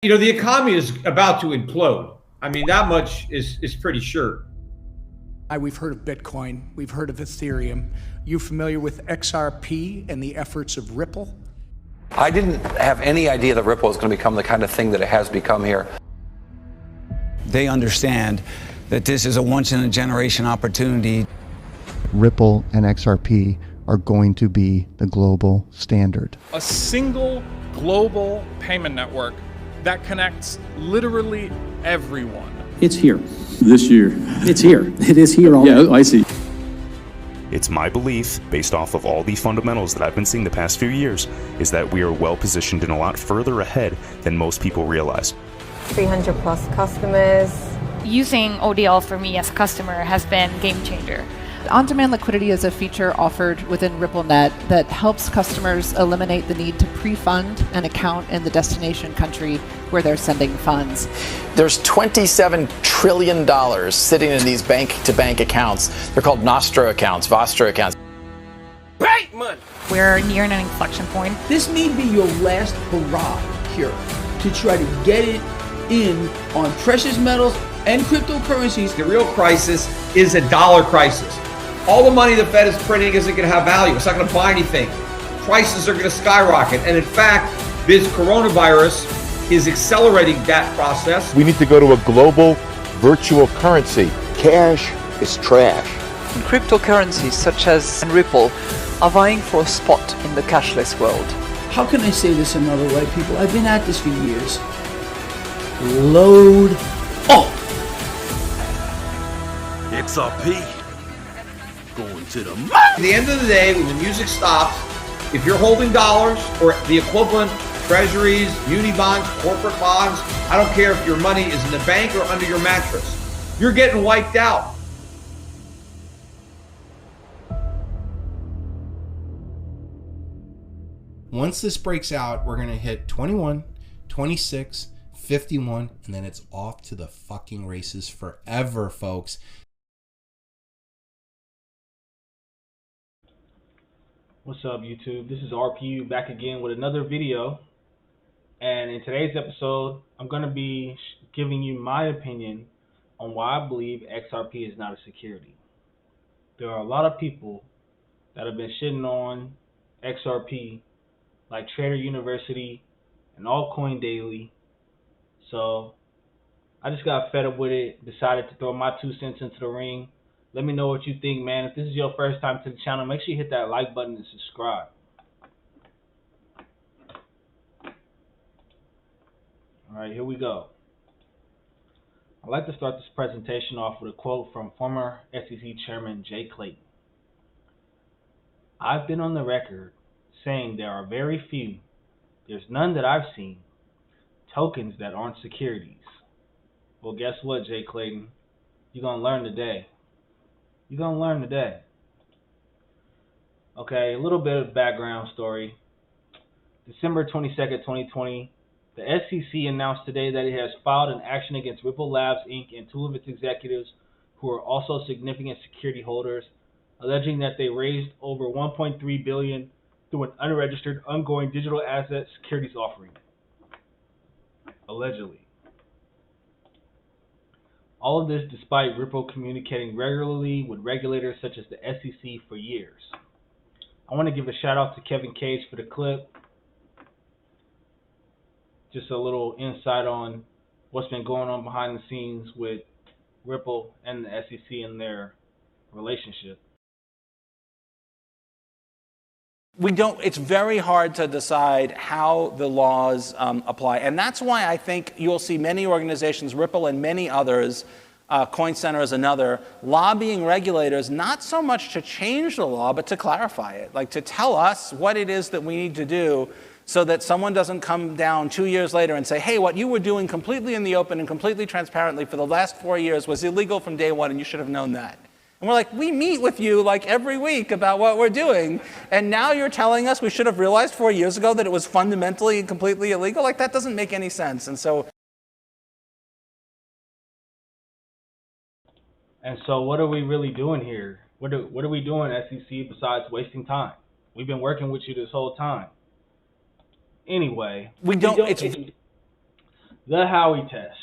You know, the economy is about to implode. I mean, that much is pretty sure. We've heard of Bitcoin. We've heard of Ethereum. You familiar with XRP and the efforts of Ripple? I didn't have any idea that Ripple was going to become the kind of thing that it has become here. They understand that this is a once-in-a-generation opportunity. Ripple and XRP are going to be the global standard. A single global payment network that connects literally everyone. It's here. This year. It's here. It is here already. Yeah, I see. It's my belief, based off of all the fundamentals that I've been seeing the past few years, is that we are well positioned and a lot further ahead than most people realize. 300 plus customers. Using ODL for me as a customer has been a game changer. On-demand liquidity is a feature offered within RippleNet that helps customers eliminate the need to pre-fund an account in the destination country where they're sending funds. There's $27 trillion sitting in these bank-to-bank accounts. They're called Nostra accounts, Vostra accounts. Bank money! We're near an inflection point. This may be your last hurrah here to try to get it in on precious metals and cryptocurrencies. The real crisis is a dollar crisis. All the money the Fed is printing isn't going to have value. It's not going to buy anything. Prices are going to skyrocket. And in fact, this coronavirus is accelerating that process. We need to go to a global virtual currency. Cash is trash. And cryptocurrencies such as Ripple are vying for a spot in the cashless world. How can I say this another way, people? I've been at this for years. Load up. Xrp. Going to the moon. At the end of the day, when the music stops, if you're holding dollars or the equivalent, treasuries, muni bonds, corporate bonds, I don't care if your money is in the bank or under your mattress, you're getting wiped out. Once this breaks out, we're going to hit 21, 26, 51, and then it's off to the fucking races forever, folks. What's up, YouTube? This is RPU back again with another video. And in today's episode, I'm going to be giving you my opinion on why I believe XRP is not a security. There are a lot of people that have been shitting on XRP, like Trader University and Altcoin Daily. So I just got fed up with it, decided to throw my 2 cents into the ring. Let me know what you think, man. If this is your first time to the channel, make sure you hit that like button and subscribe. Alright, here we go. I'd like to start this presentation off with a quote from former SEC Chairman Jay Clayton. I've been on the record saying there are very few, there's none that I've seen, tokens that aren't securities. Well, guess what, Jay Clayton? You're going to learn today. You're going to learn today. Okay, a little bit of background story. December 22nd, 2020, the SEC announced today that it has filed an action against Ripple Labs, Inc. and two of its executives who are also significant security holders, alleging that they raised over $1.3 billion through an unregistered ongoing digital asset securities offering. Allegedly. All of this despite Ripple communicating regularly with regulators such as the SEC for years. I want to give a shout out to Kevin Cage for the clip. Just a little insight on what's been going on behind the scenes with Ripple and the SEC and their relationship. It's very hard to decide how the laws apply. And that's why I think you'll see many organizations, Ripple and many others, Coin Center is another, lobbying regulators, not so much to change the law, but to clarify it, like to tell us what it is that we need to do so that someone doesn't come down 2 years later and say, hey, what you were doing completely in the open and completely transparently for the last 4 years was illegal from day one and you should have known that. And we're like, we meet with you like every week about what we're doing, and now you're telling us we should have realized 4 years ago that it was fundamentally and completely illegal? Like, that doesn't make any sense. And so what are we really doing here? What are we doing, SEC, besides wasting time? We've been working with you this whole time. Anyway, The Howey test.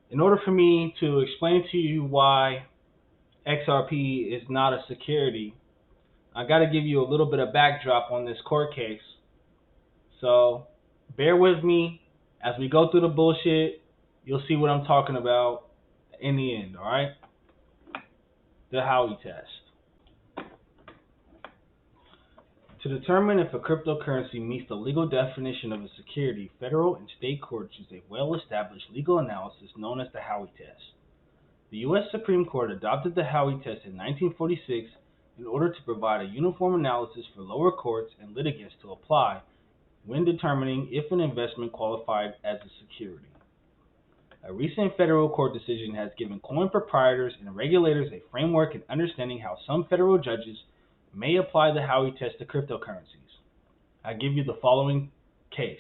In order for me to explain to you why XRP is not a security, I got to give you a little bit of backdrop on this court case. So bear with me as we go through the bullshit. You'll see what I'm talking about in the end, all right? The Howey test. To determine if a cryptocurrency meets the legal definition of a security, federal and state courts use a well-established legal analysis known as the Howey test. The U.S. Supreme Court adopted the Howey test in 1946 in order to provide a uniform analysis for lower courts and litigants to apply when determining if an investment qualified as a security. A recent federal court decision has given coin proprietors and regulators a framework in understanding how some federal judges may apply the Howey test to cryptocurrencies. I give you the following case.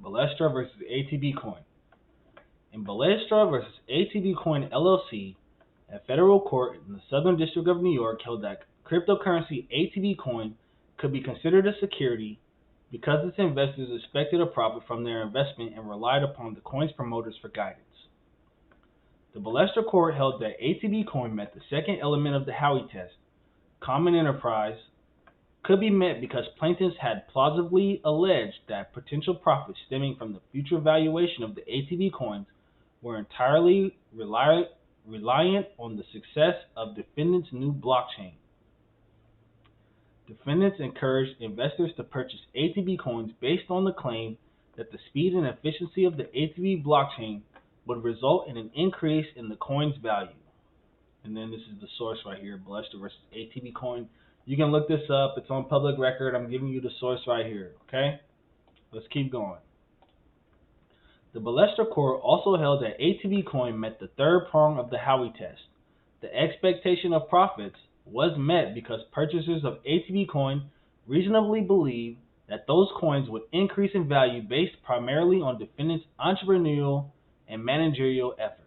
Balestra versus ATB Coin. In Balestra versus ATB Coin LLC, a federal court in the Southern District of New York held that cryptocurrency ATB Coin could be considered a security because its investors expected a profit from their investment and relied upon the coin's promoters for guidance. The Balestra court held that ATB Coin met the second element of the Howey test. Common enterprise could be met because plaintiffs had plausibly alleged that potential profits stemming from the future valuation of the ATB coins were entirely reliant on the success of defendants' new blockchain. Defendants encouraged investors to purchase ATB coins based on the claim that the speed and efficiency of the ATB blockchain would result in an increase in the coin's value. And then this is the source right here, Balestra versus ATB Coin. You can look this up. It's on public record. I'm giving you the source right here, okay? Let's keep going. The Balestra court also held that ATB Coin met the third prong of the Howey test. The expectation of profits was met because purchasers of ATB Coin reasonably believed that those coins would increase in value based primarily on defendants' entrepreneurial and managerial efforts.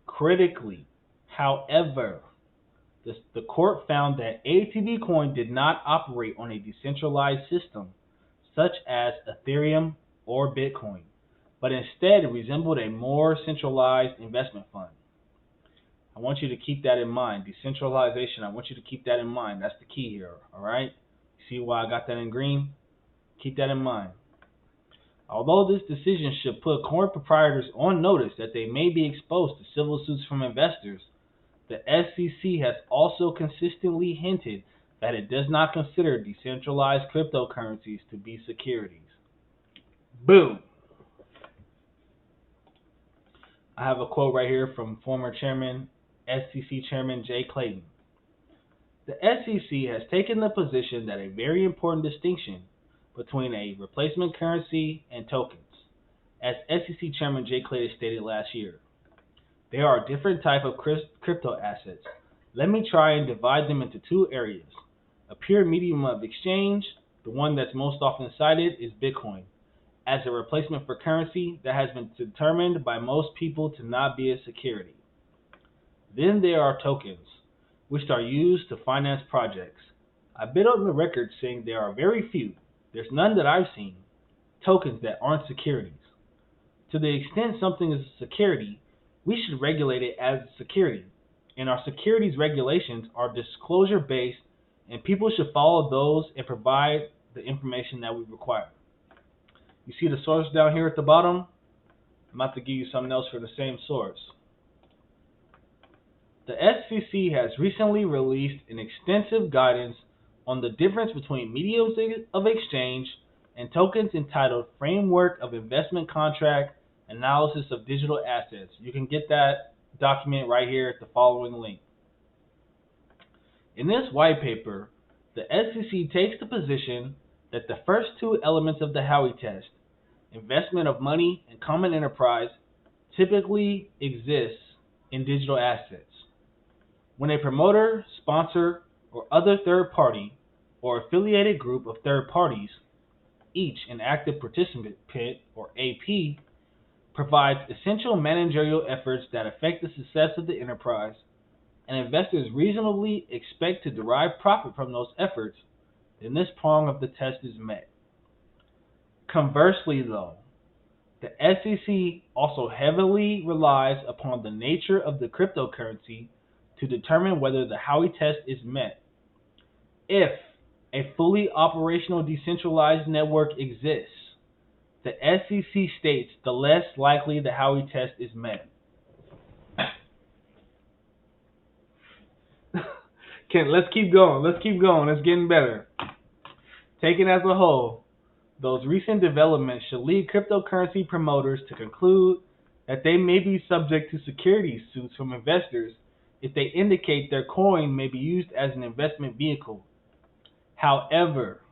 Critically, however, the court found that ATB Coin did not operate on a decentralized system such as Ethereum or Bitcoin, but instead resembled a more centralized investment fund. I want you to keep that in mind. Decentralization, I want you to keep that in mind. That's the key here, all right? See why I got that in green? Keep that in mind. Although this decision should put coin proprietors on notice that they may be exposed to civil suits from investors, the SEC has also consistently hinted that it does not consider decentralized cryptocurrencies to be securities. Boom. I have a quote right here from former SEC Chairman Jay Clayton. The SEC has taken the position that a very important distinction between a replacement currency and tokens, as SEC Chairman Jay Clayton stated last year. There are different types of crypto assets. Let me try and divide them into two areas. A pure medium of exchange, the one that's most often cited is Bitcoin, as a replacement for currency that has been determined by most people to not be a security. Then there are tokens, which are used to finance projects. I've been on the record saying there are very few, there's none that I've seen, tokens that aren't securities. To the extent something is a security, we should regulate it as a security. And our securities regulations are disclosure-based, and people should follow those and provide the information that we require. You see the source down here at the bottom? I'm about to give you something else for the same source. The SEC has recently released an extensive guidance on the difference between mediums of exchange and tokens entitled Framework of Investment Contract Analysis of Digital Assets. You can get that document right here at the following link. In this white paper, the SEC takes the position that the first two elements of the Howey test, investment of money and common enterprise, typically exists in digital assets. When a promoter, sponsor, or other third party or affiliated group of third parties, each an active participant or AP, provides essential managerial efforts that affect the success of the enterprise, and investors reasonably expect to derive profit from those efforts, then this prong of the test is met. Conversely, though, the SEC also heavily relies upon the nature of the cryptocurrency to determine whether the Howey test is met. If a fully operational decentralized network exists, the SEC states the less likely the Howey test is met. Let's keep going. Let's keep going. It's getting better. Taken as a whole, those recent developments should lead cryptocurrency promoters to conclude that they may be subject to securities suits from investors if they indicate their coin may be used as an investment vehicle. However,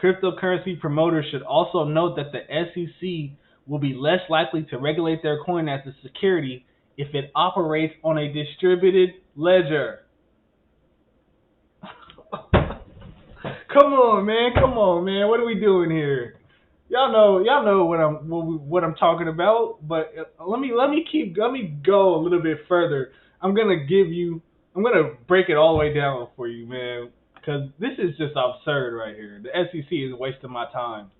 cryptocurrency promoters should also note that the SEC will be less likely to regulate their coin as a security if it operates on a distributed ledger. Come on, man. What are we doing here? Y'all know what I'm talking about. But let me go a little bit further. I'm gonna break it all the way down for you, man, because this is just absurd right here. The SEC is wasting my time.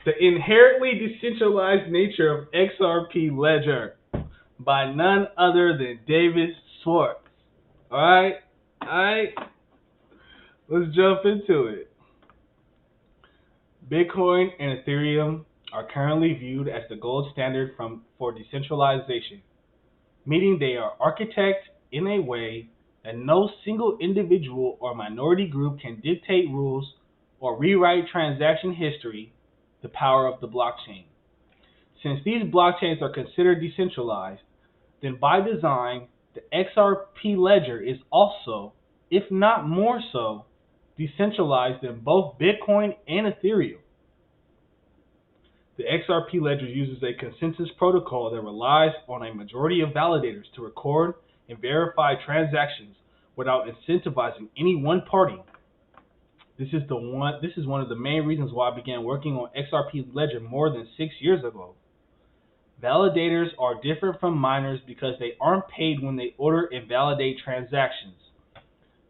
The inherently decentralized nature of Xrp Ledger by none other than David Schwartz. All right. Let's jump into it. Bitcoin and Ethereum are currently viewed as the gold standard for decentralization, meaning they are architected in a way that no single individual or minority group can dictate rules or rewrite transaction history, the power of the blockchain. Since these blockchains are considered decentralized, then by design, the Xrp Ledger is also, if not more so, decentralized than both Bitcoin and Ethereum. The Xrp Ledger uses a consensus protocol that relies on a majority of validators to record and verify transactions without incentivizing any one party. This is one of the main reasons why I began working on Xrp Ledger more than 6 years ago. Validators are different from miners because they aren't paid when they order and validate transactions.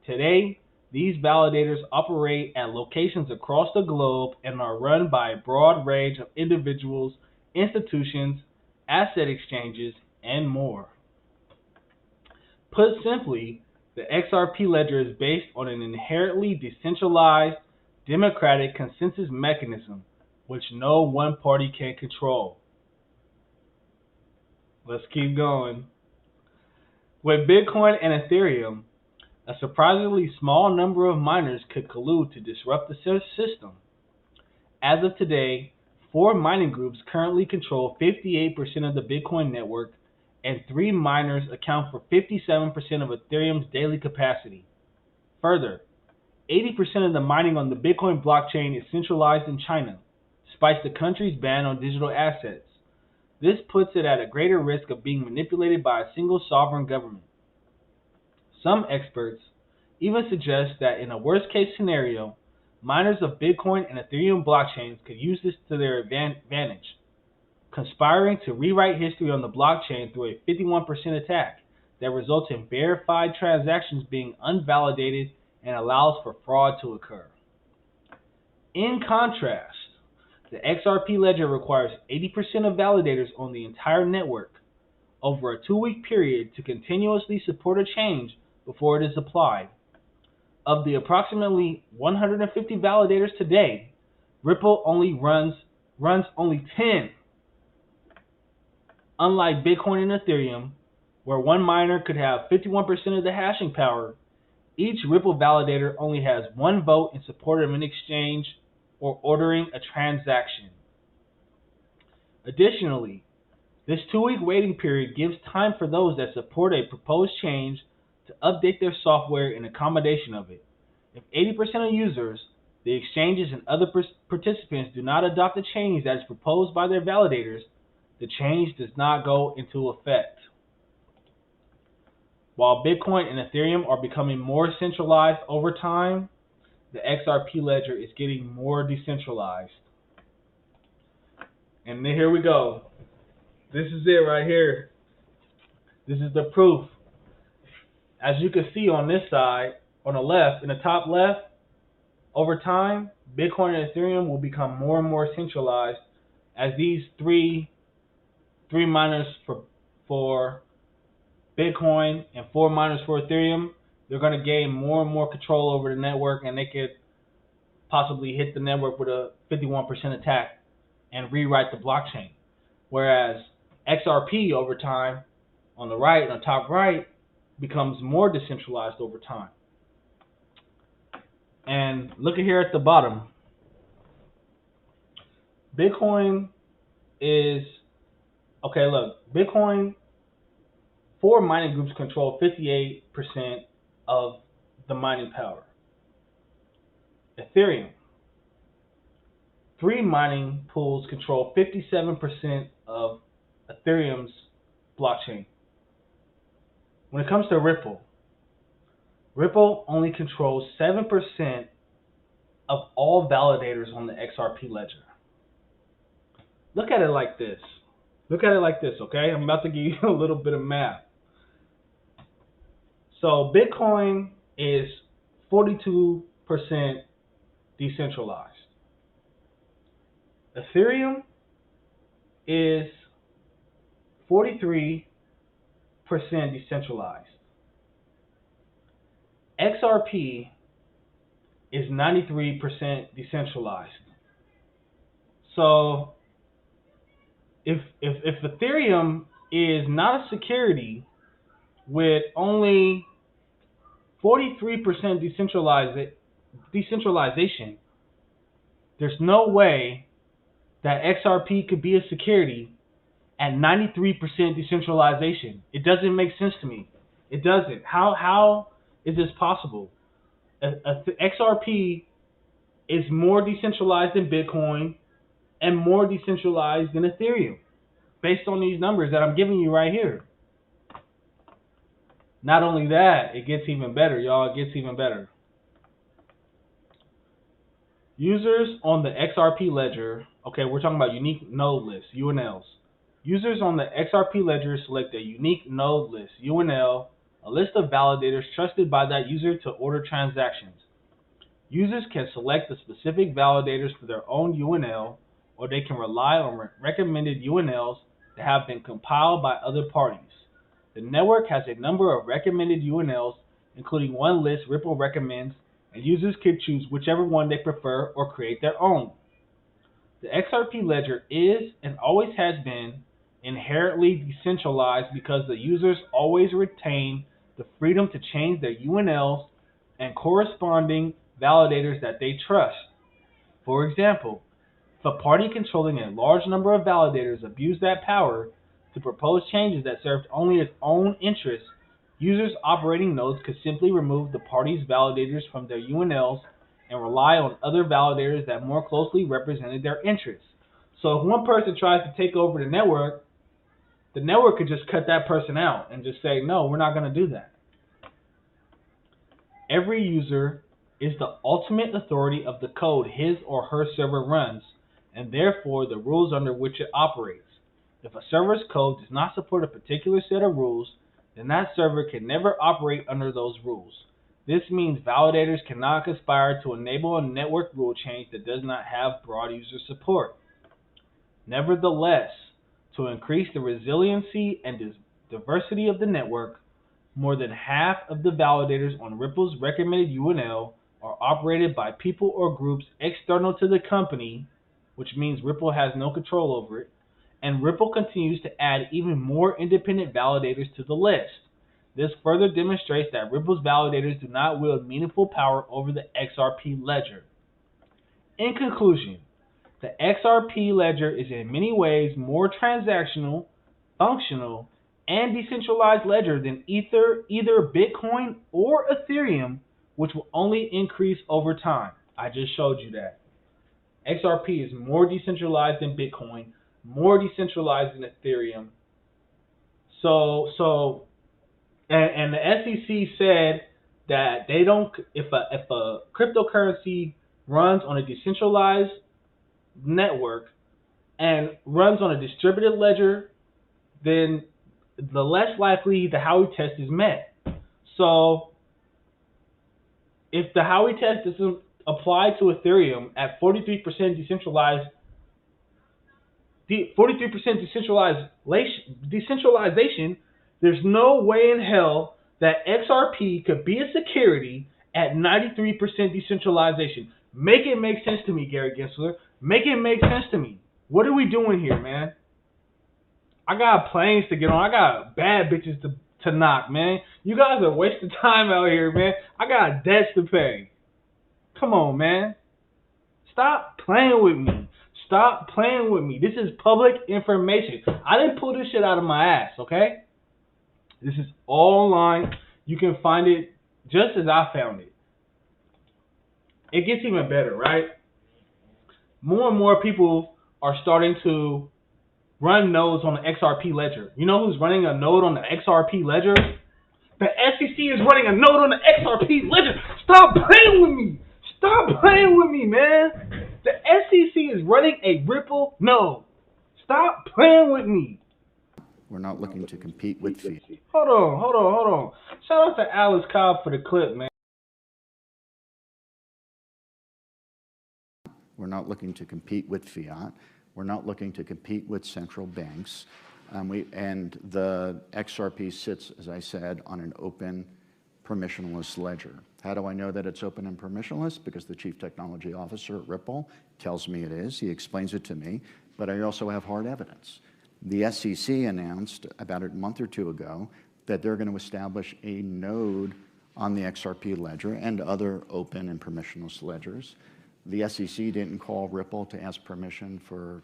Today, these validators operate at locations across the globe and are run by a broad range of individuals, institutions, asset exchanges, and more. Put simply, the Xrp Ledger is based on an inherently decentralized, democratic consensus mechanism which no one party can control. Let's keep going. With Bitcoin and Ethereum, a surprisingly small number of miners could collude to disrupt the system. As of today, 4 mining groups currently control 58% of the Bitcoin network, and 3 miners account for 57% of Ethereum's daily capacity. Further, 80% of the mining on the Bitcoin blockchain is centralized in China, despite the country's ban on digital assets. This puts it at a greater risk of being manipulated by a single sovereign government. Some experts even suggest that in a worst-case scenario, miners of Bitcoin and Ethereum blockchains could use this to their advantage, conspiring to rewrite history on the blockchain through a 51% attack that results in verified transactions being unvalidated and allows for fraud to occur. In contrast, the Xrp Ledger requires 80% of validators on the entire network over a 2-week period to continuously support a change before it is applied. Of the approximately 150 validators today, Ripple only runs only 10. Unlike Bitcoin and Ethereum, where one miner could have 51% of the hashing power, each Ripple validator only has 1 vote in support of an exchange or ordering a transaction. Additionally, this 2-week waiting period gives time for those that support a proposed change to update their software in accommodation of it. If 80% of users, the exchanges, and other participants do not adopt the change that is proposed by their validators, the change does not go into effect. While Bitcoin and Ethereum are becoming more centralized over time, the Xrp Ledger is getting more decentralized. And then here we go. This is it right here. This is the proof. As you can see on this side, on the left, in the top left, Over time, Bitcoin and Ethereum will become more and more centralized as these three miners for Bitcoin and 4 miners for Ethereum, they're going to gain more and more control over the network, and they could possibly hit the network with a 51% attack and rewrite the blockchain. Whereas XRP over time, on the right, on the top right, becomes more decentralized over time. And look at here at the bottom. Bitcoin is, okay, look, Bitcoin, 4 mining groups control 58% of the mining power. Ethereum, 3 mining pools control 57% of Ethereum's blockchain. When it comes to Ripple, Ripple only controls 7% of all validators on the Xrp Ledger. Look at it like this. Look at it like this, okay? I'm about to give you a little bit of math. So Bitcoin is 42% decentralized. Ethereum is 43% decentralized. XRP is 93% decentralized. So if Ethereum is not a security with only 43% decentralization, there's no way that XRP could be a security at 93% decentralization. It doesn't make sense to me. It doesn't. How is this possible? XRP is more decentralized than Bitcoin and more decentralized than Ethereum, based on these numbers that I'm giving you right here. Not only that, it gets even better, y'all. It gets even better. Users on the Xrp Ledger, okay, we're talking about unique node lists, UNLs. Users on the Xrp Ledger select a unique node list, UNL, a list of validators trusted by that user to order transactions. Users can select the specific validators for their own UNL, or they can rely on recommended UNLs that have been compiled by other parties. The network has a number of recommended UNLs, including one list Ripple recommends, and users can choose whichever one they prefer or create their own. The Xrp Ledger is, and always has been, inherently decentralized because the users always retain the freedom to change their UNLs and corresponding validators that they trust. For example, if a party controlling a large number of validators abused that power to propose changes that served only its own interests, users operating nodes could simply remove the party's validators from their UNLs and rely on other validators that more closely represented their interests. So if one person tries to take over the network could just cut that person out and just say, no, we're not going to do that. Every user is the ultimate authority of the code his or her server runs, and therefore the rules under which it operates. If a server's code does not support a particular set of rules, then that server can never operate under those rules. This means validators cannot conspire to enable a network rule change that does not have broad user support. Nevertheless, to increase the resiliency and diversity of the network, more than half of the validators on Ripple's recommended UNL are operated by people or groups external to the company, which means Ripple has no control over it, and Ripple continues to add even more independent validators to the list. This further demonstrates that Ripple's validators do not wield meaningful power over the Xrp Ledger. In conclusion, the Xrp Ledger is in many ways more transactional, functional, and decentralized ledger than either Bitcoin or Ethereum, which will only increase over time. I just showed you that. XRP is more decentralized than Bitcoin, more decentralized than Ethereum. And the SEC said that they don't, if a cryptocurrency runs on a decentralized network and runs on a distributed ledger, then the less likely the Howey test is met. So if the Howey test applied to Ethereum at 43% decentralized, 43% decentralization, there's no way in hell that XRP could be a security at 93% decentralization. Make it make sense to me, Gary Gensler. Make it make sense to me. What are we doing here, man? I got planes to get on. I got bad bitches to knock, man. You guys are wasting time out here, man. I got debts to pay. Come on, man. Stop playing with me. Stop playing with me. This is public information. I didn't pull this shit out of my ass, okay? This is all online. You can find it just as I found it. It gets even better, right? More and more people are starting to run nodes on the Xrp Ledger. You know who's running a node on the Xrp Ledger? The SEC is running a node on the Xrp Ledger. Stop playing with me. Stop playing with me, man. The SEC is running a Ripple node. Stop playing with me. We're not looking to compete with fiat. Hold on. Shout out to Alice Cobb for the clip, man. We're not looking to compete with fiat. We're not looking to compete with central banks. And the XRP sits, as I said, on an open, permissionless ledger. How do I know that it's open and permissionless? Because the chief technology officer at Ripple tells me it is. He explains it to me. But I also have hard evidence. The SEC announced about a month or two ago that they're going to establish a node on the XRP ledger and other open and permissionless ledgers. The SEC didn't call Ripple to ask permission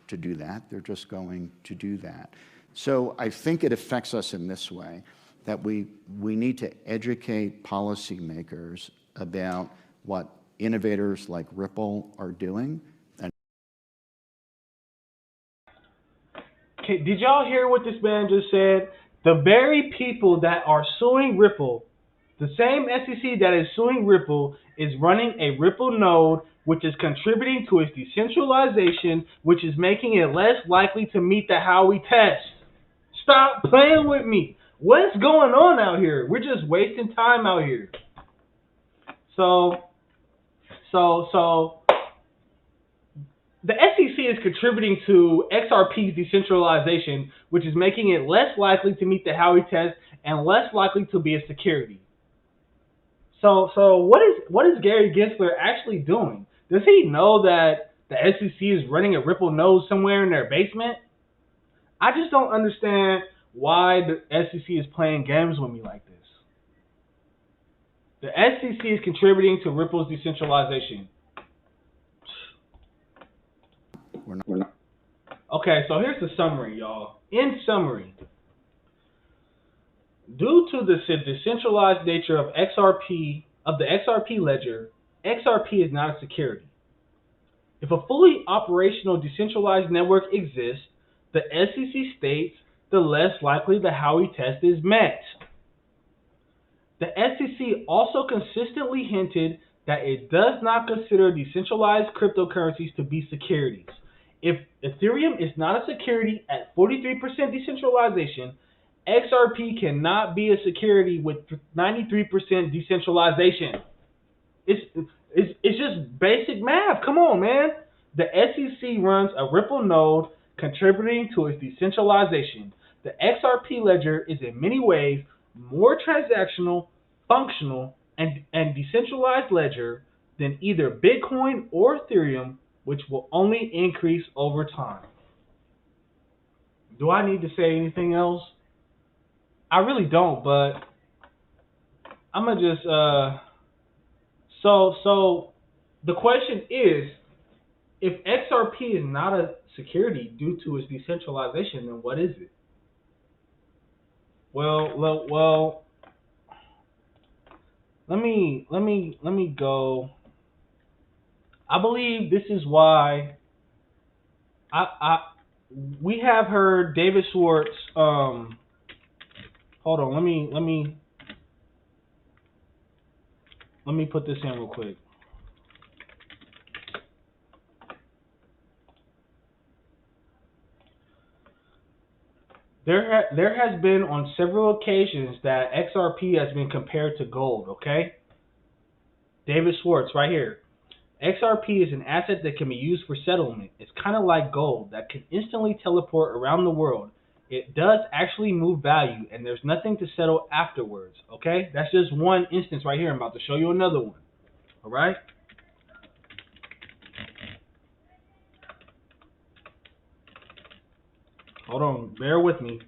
to do that. They're just going to do that. So I think it affects us in this way, that we need to educate policymakers about what innovators like Ripple are doing. Okay, did y'all hear what this man just said? The very people that are suing Ripple, the same SEC that is suing Ripple, is running a Ripple node, which is contributing to its decentralization, which is making it less likely to meet the Howey test. Stop playing with me. What's going on out here? We're just wasting time out here. So the SEC is contributing to XRP's decentralization, which is making it less likely to meet the Howey test and less likely to be a security. So what is Gary Gensler actually doing? Does he know that the SEC is running a Ripple node somewhere in their basement? I just don't understand why the SEC is playing games with me like this. The SEC is contributing to Ripple's decentralization. We're not. Okay, so here's the summary, y'all. In summary, due to the decentralized nature of the XRP ledger, XRP is not a security. If a fully operational decentralized network exists, the SEC states the less likely the Howey test is met. The SEC also consistently hinted that it does not consider decentralized cryptocurrencies to be securities. If Ethereum is not a security at 43% decentralization, XRP cannot be a security with 93% decentralization. It's just basic math. Come on, man. The SEC runs a Ripple node contributing to its decentralization. The XRP ledger is in many ways more transactional, functional, and decentralized ledger than either Bitcoin or Ethereum, which will only increase over time. Do I need to say anything else? I really don't, but I'm going to just... So the question is, if XRP is not a security due to its decentralization, then what is it? Well, let me go. I believe this is why we have heard David Schwartz. Hold on, let me put this in real quick. There has been on several occasions that XRP has been compared to gold, okay? David Schwartz, right here. XRP is an asset that can be used for settlement. It's kind of like gold that can instantly teleport around the world. It does actually move value, and there's nothing to settle afterwards, okay? That's just one instance right here. I'm about to show you another one, all right? Hold on, bear with me.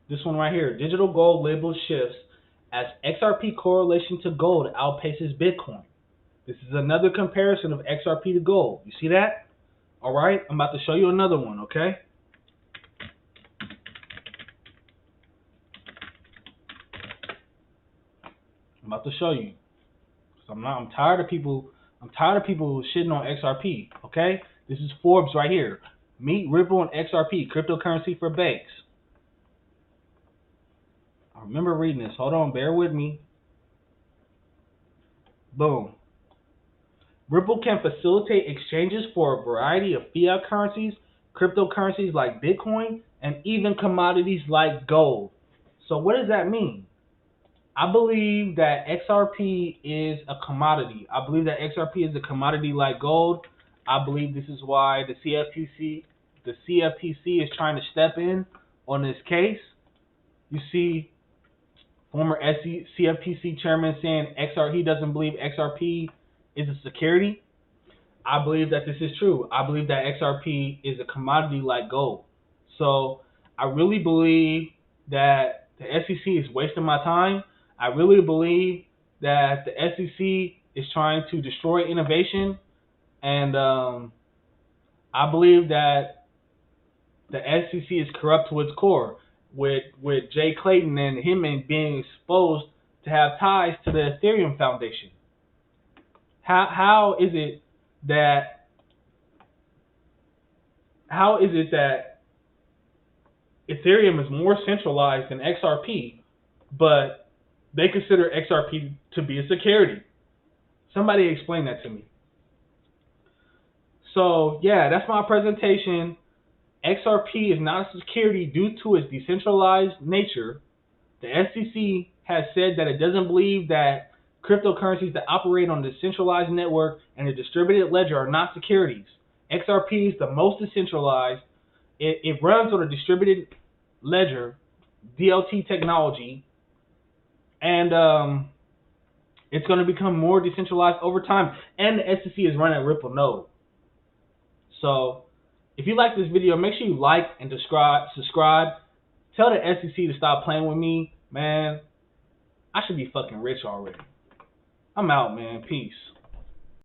This one right here, digital gold label shifts as XRP correlation to gold outpaces Bitcoin. This is another comparison of XRP to gold. You see that? All right, I'm about to show you another one, okay? I'm about to show you. I'm tired of people shitting on XRP, okay? This is Forbes right here. Meet Ripple and XRP, cryptocurrency for banks. I remember reading this. Hold on, bear with me. Boom. Ripple can facilitate exchanges for a variety of fiat currencies, cryptocurrencies like Bitcoin, and even commodities like gold. So what does that mean? I believe that XRP is a commodity. I believe that XRP is a commodity like gold. I believe this is why the CFTC is trying to step in on this case. You see former CFTC chairman saying he doesn't believe XRP is a security. I believe that this is true. I believe that XRP is a commodity like gold. So I really believe that the SEC is wasting my time. I really believe that the SEC is trying to destroy innovation. And I believe that the SEC is corrupt to its core, with Jay Clayton and him being exposed to have ties to the Ethereum Foundation. How is it that Ethereum is more centralized than XRP, but they consider XRP to be a security? Somebody explain that to me. So yeah, that's my presentation. XRP is not a security due to its decentralized nature. The SEC has said that it doesn't believe that cryptocurrencies that operate on a decentralized network and a distributed ledger are not securities. XRP is the most decentralized. It runs on a distributed ledger, DLT technology, and it's going to become more decentralized over time. And the SEC is running a Ripple node. So if you like this video, make sure you like and subscribe. Tell the SEC to stop playing with me, man. I should be fucking rich already. I'm out, man. Peace.